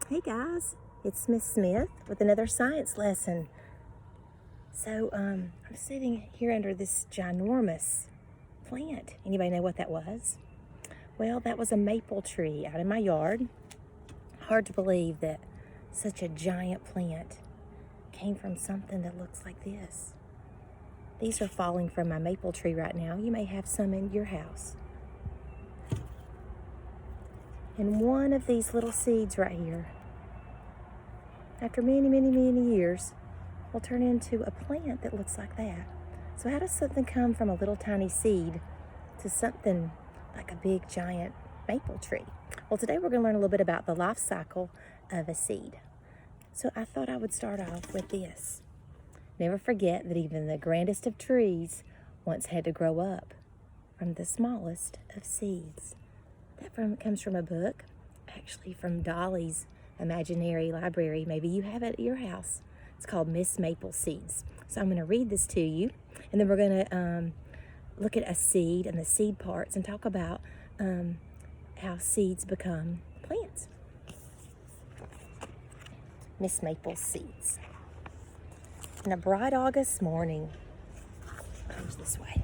Hey guys, it's Miss Smith with another science lesson. So I'm sitting here under this ginormous plant. Anybody know what that was? Well, that was a maple tree out in my yard. Hard to believe that such a giant plant came from something that looks like this. These are falling from my maple tree right now. You may have some in your house. And one of these little seeds right here, after many years, will turn into a plant that looks like that. So how does something come from a little tiny seed to something like a big giant maple tree? Well, today we're going to learn a little bit about the life cycle of a seed. So I thought I would start off with this. Never forget that even the grandest of trees once had to grow up from the smallest of seeds. That comes from a book, actually from Dolly's Imaginary Library. Maybe you have it at your house. It's called Miss Maple Seeds. So I'm going to read this to you, and then we're going to look at a seed and the seed parts and talk about how seeds become plants. Miss Maple Seeds. In a bright August morning, comes this way.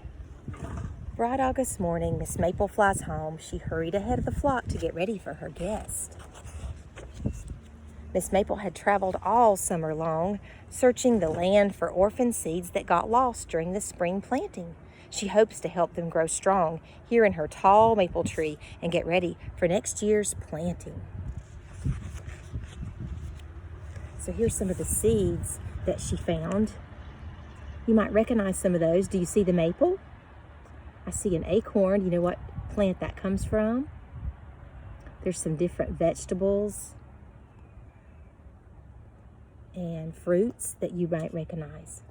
Bright August morning, Miss Maple flies home. She hurried ahead of the flock to get ready for her guest. Miss Maple had traveled all summer long, searching the land for orphan seeds that got lost during the spring planting. She hopes to help them grow strong here in her tall maple tree and get ready for next year's planting. So here's some of the seeds that she found. You might recognize some of those. Do you see the maple? I see an acorn. You know what plant that comes from? There's some different vegetables and fruits that you might recognize.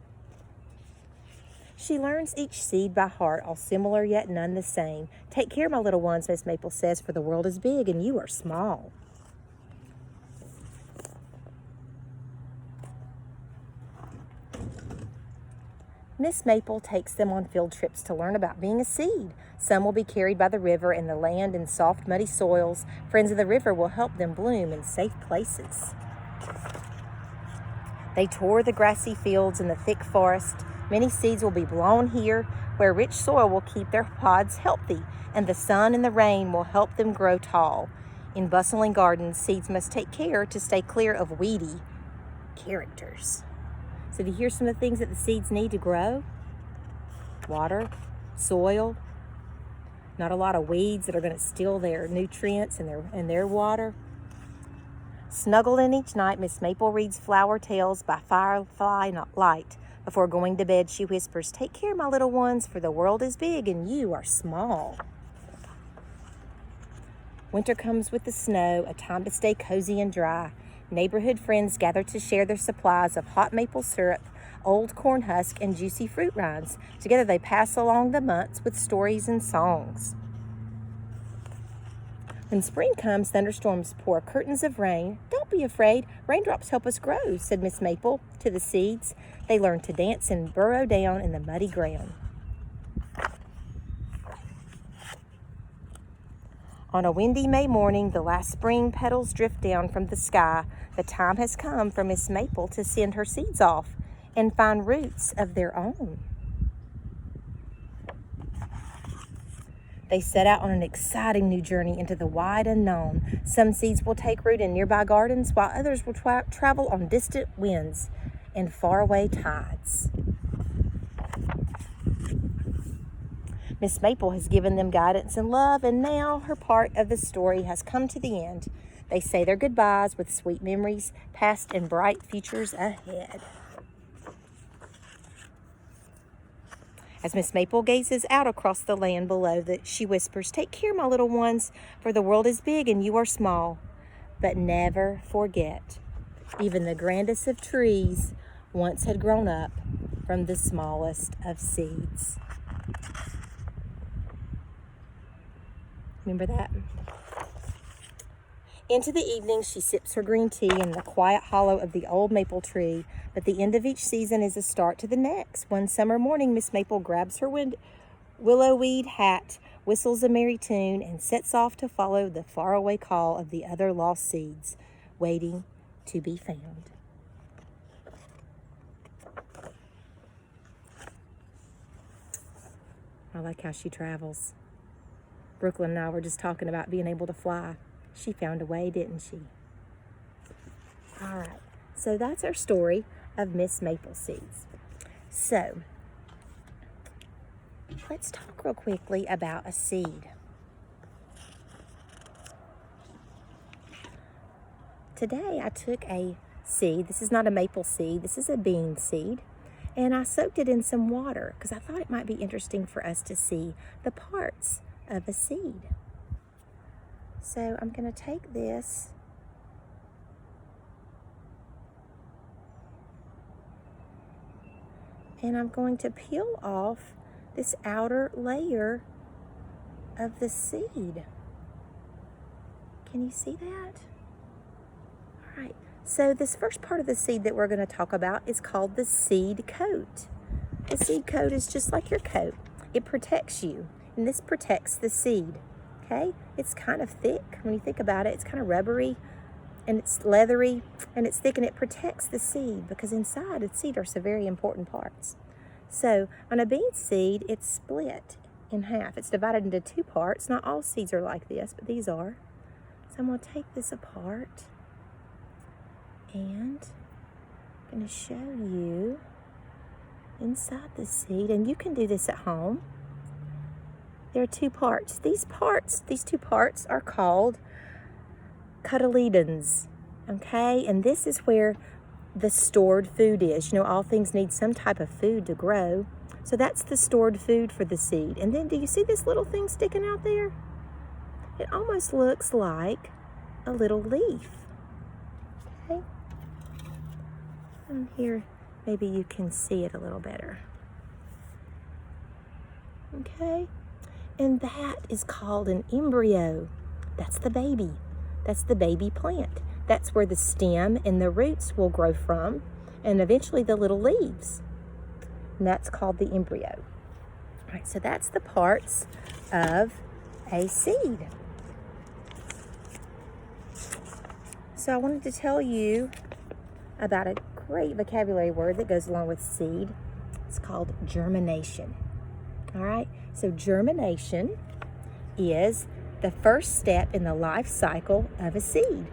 She learns each seed by heart, all similar yet none the same. Take care, my little ones, Miss Maple says, for the world is big and you are small. Miss Maple takes them on field trips to learn about being a seed. Some will be carried by the river and the land in soft, muddy soils. Friends of the river will help them bloom in safe places. They tour the grassy fields and the thick forest. Many seeds will be blown here, where rich soil will keep their pods healthy, and the sun and the rain will help them grow tall. In bustling gardens, seeds must take care to stay clear of weedy characters. So do you hear some of the things that the seeds need to grow? Water, soil, not a lot of weeds that are going to steal their nutrients and their water. Snuggled in each night, Miss Maple reads flower tales by firefly light. Before going to bed, she whispers, "Take care, my little ones, for the world is big and you are small." Winter comes with the snow, a time to stay cozy and dry. Neighborhood friends gather to share their supplies of hot maple syrup, old corn husk, and juicy fruit rinds. Together they pass along the months with stories and songs. When spring comes, thunderstorms pour curtains of rain. "Don't be afraid, raindrops help us grow," said Miss Maple to the seeds. They learn to dance and burrow down in the muddy ground. On a windy May morning, the last spring petals drift down from the sky. The time has come for Miss Maple to send her seeds off and find roots of their own. They set out on an exciting new journey into the wide unknown. Some seeds will take root in nearby gardens, while others will travel on distant winds and faraway tides. Miss Maple has given them guidance and love, and now her part of the story has come to the end. They say their goodbyes with sweet memories, past and bright futures ahead. As Miss Maple gazes out across the land below, she whispers, "Take care, my little ones, for the world is big and you are small. But never forget, even the grandest of trees once had grown up from the smallest of seeds." Remember that? Into the evening, she sips her green tea in the quiet hollow of the old maple tree. But the end of each season is a start to the next. One summer morning, Miss Maple grabs her willow weed hat, whistles a merry tune, and sets off to follow the faraway call of the other lost seeds. waiting to be found. I like how she travels. Brooklyn and I were just talking about being able to fly. She found a way, didn't she? All right, so that's our story of Miss Maple Seeds. So, let's talk real quickly about a seed. Today I took a seed. This is not a maple seed. This is a bean seed. And I soaked it in some water because I thought it might be interesting for us to see the parts of a seed. So I'm going to take this and I'm going to peel off this outer layer of the seed. Can you see that? All right. So this first part of the seed that we're going to talk about is called the seed coat. The seed coat is just like your coat. It protects you, and this protects the seed, okay? It's kind of thick. When you think about it, it's kind of rubbery, and it's leathery, and it's thick, and it protects the seed because inside the seed are some very important parts. So on a bean seed, it's split in half. It's divided into two parts. Not all seeds are like this, but these are. So I'm going to take this apart. And I'm going to show you inside the seed, and you can do this at home. There are two parts. These two parts are called cotyledons, okay? And this is where the stored food is. You know, all things need some type of food to grow. So that's the stored food for the seed. And then do you see this little thing sticking out there? It almost looks like a little leaf, okay? And here, maybe you can see it a little better. Okay? And that is called an embryo. That's the baby. That's the baby plant. That's where the stem and the roots will grow from, and eventually the little leaves. And that's called the embryo. All right, so that's the parts of a seed. So I wanted to tell you about a great vocabulary word that goes along with seed. It's called germination. All right, so germination is the first step in the life cycle of a seed.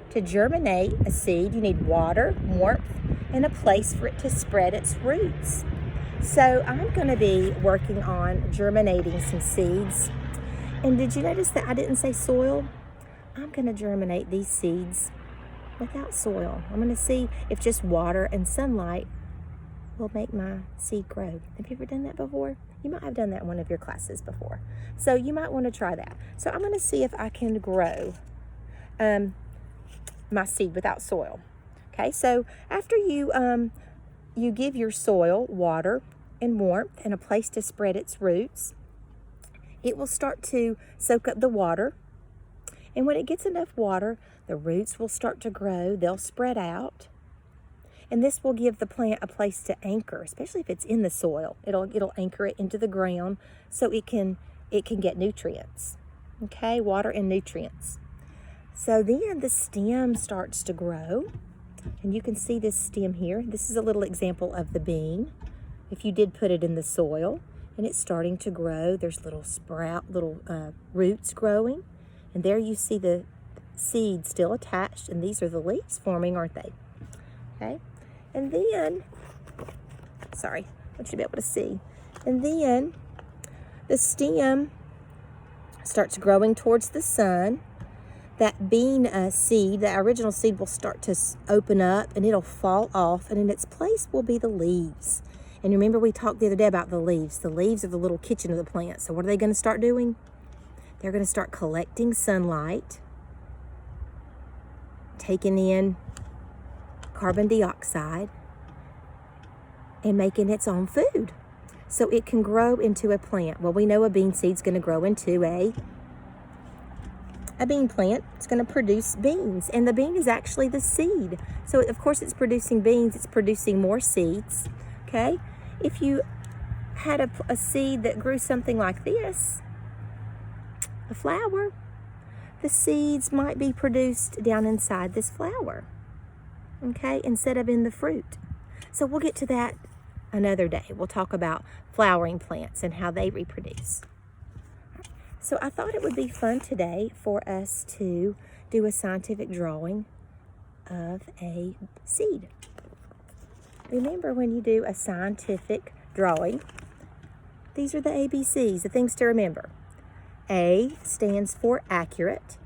To germinate a seed, you need water, warmth, and a place for it to spread its roots. So I'm going to be working on germinating some seeds. And did you notice that I didn't say soil? I'm going to germinate these seeds without soil. I'm going to see if just water and sunlight will make my seed grow. Have you ever done that before? You might have done that in one of your classes before. So you might want to try that. So I'm going to see if I can grow my seed without soil. Okay, so after you give your soil water and warmth and a place to spread its roots, it will start to soak up the water. And when it gets enough water, the roots will start to grow. They'll spread out. And this will give the plant a place to anchor, especially if it's in the soil. It'll anchor it into the ground so it can get nutrients. Okay, water and nutrients. So then the stem starts to grow. And you can see this stem here. This is a little example of the bean. If you did put it in the soil and it's starting to grow, there's little roots growing. And there you see the seed still attached, and these are the leaves forming, aren't they? Okay, and then, sorry, I want you to be able to see. And then the stem starts growing towards the sun. That bean seed, the original seed, will start to open up and it'll fall off, and in its place will be the leaves. And remember, we talked the other day about the leaves. The leaves are the little kitchen of the plant. So what are they going to start doing? They're going to start collecting sunlight, taking in carbon dioxide, and making its own food. So it can grow into a plant. Well, we know a bean seed's going to grow into a bean plant. It's going to produce beans, and the bean is actually the seed. So of course it's producing beans, it's producing more seeds, okay? If you had a seed that grew something like this, a flower, the seeds might be produced down inside this flower, okay, instead of in the fruit. So we'll get to that another day. We'll talk about flowering plants and how they reproduce. So I thought it would be fun today for us to do a scientific drawing of a seed. Remember, when you do a scientific drawing, these are the ABCs, the things to remember. A stands for accurate,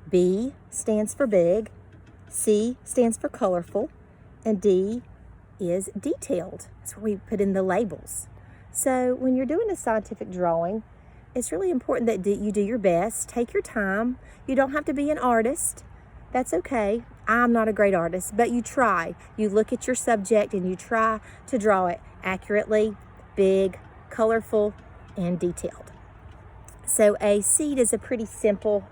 B stands for big, C stands for colorful, and D is detailed. That's where we put in the labels. So when you're doing a scientific drawing, it's really important that you do your best. Take your time. You don't have to be an artist. That's okay. I'm not a great artist, but you try. You look at your subject and you try to draw it accurately, big, colorful, and detailed. So a seed is a pretty simple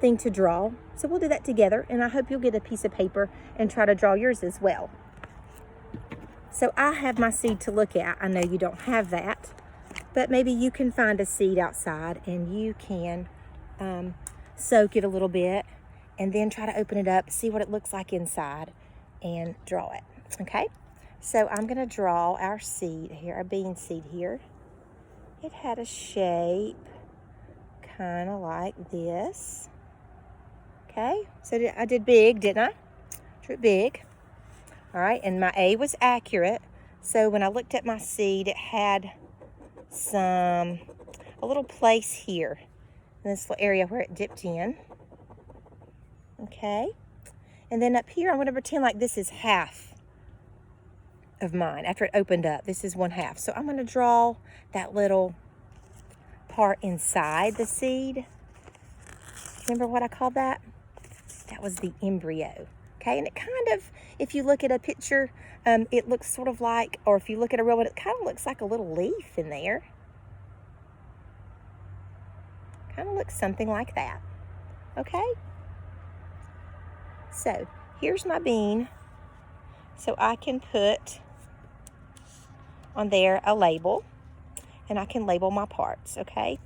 thing to draw. So we'll do that together, and I hope you'll get a piece of paper and try to draw yours as well. So I have my seed to look at. I know you don't have that, but maybe you can find a seed outside and you can soak it a little bit and then try to open it up, see what it looks like inside, and draw it, okay? So I'm gonna draw our seed here, our bean seed here. It had a shape kind of like this, okay? So I did big, didn't I? Drew it big. All right, and my A was accurate. So when I looked at my seed, it had a little place here in this little area where it dipped in. Okay, and then up here, I'm gonna pretend like this is half of mine. After it opened up, this is 1/2. So I'm gonna draw that little part inside the seed. Remember what I called that? That was the embryo. Okay, and it kind of, if you look at a picture, it looks sort of like, or if you look at a real one, it kind of looks like a little leaf in there. Kind of looks something like that. Okay? So, here's my bean. So I can put on there a label, and I can label my parts, okay?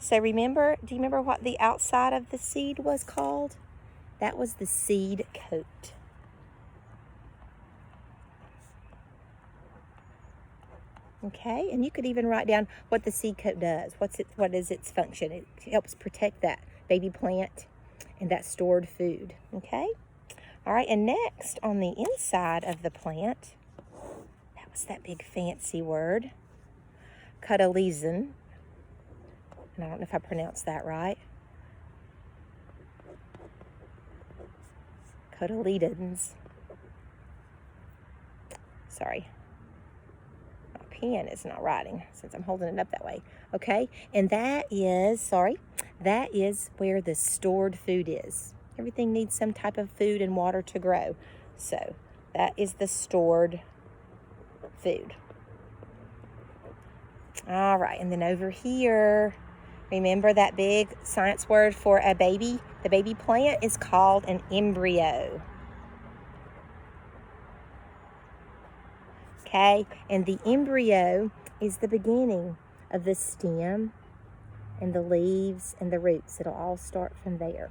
So remember, do you remember what the outside of the seed was called? That was the seed coat. Okay, and you could even write down what the seed coat does. What is its function? It helps protect that baby plant and that stored food, okay? All right, and next on the inside of the plant, that was that big fancy word, cotyledon. And I don't know if I pronounced that right. Cotyledons. Sorry. My pen is not writing since I'm holding it up that way. Okay, and that is where the stored food is. Everything needs some type of food and water to grow. So that is the stored food. All right, and then over here, remember that big science word for a baby? The baby plant is called an embryo. Okay, and the embryo is the beginning of the stem and the leaves and the roots. It'll all start from there.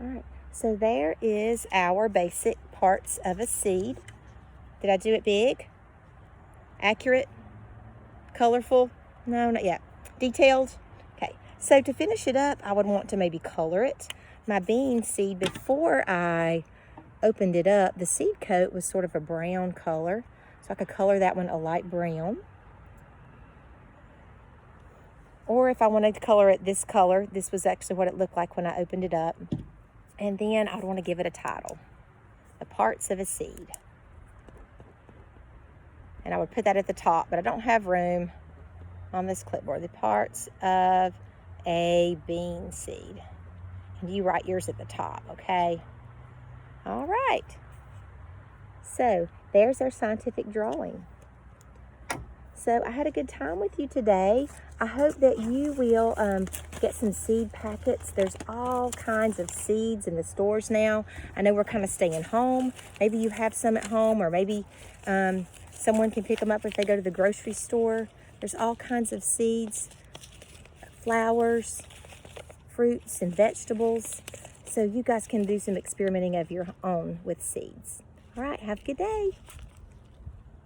All right, so there is our basic parts of a seed. Did I do it big? Accurate? Colorful? No, not yet. Detailed? Okay, so to finish it up, I would want to maybe color it. My bean seed, before I opened it up, the seed coat was sort of a brown color. So I could color that one a light brown. Or if I wanted to color it this color, this was actually what it looked like when I opened it up. And then I'd want to give it a title, The Parts of a Seed. And I would put that at the top, but I don't have room on this clipboard. The parts of a bean seed. And you write yours at the top, okay? All right. So there's our scientific drawing. So I had a good time with you today. I hope that you will get some seed packets. There's all kinds of seeds in the stores now. I know we're kind of staying home. Maybe you have some at home, or maybe someone can pick them up if they go to the grocery store. There's all kinds of seeds, flowers, fruits and vegetables. So you guys can do some experimenting of your own with seeds. All right, have a good day.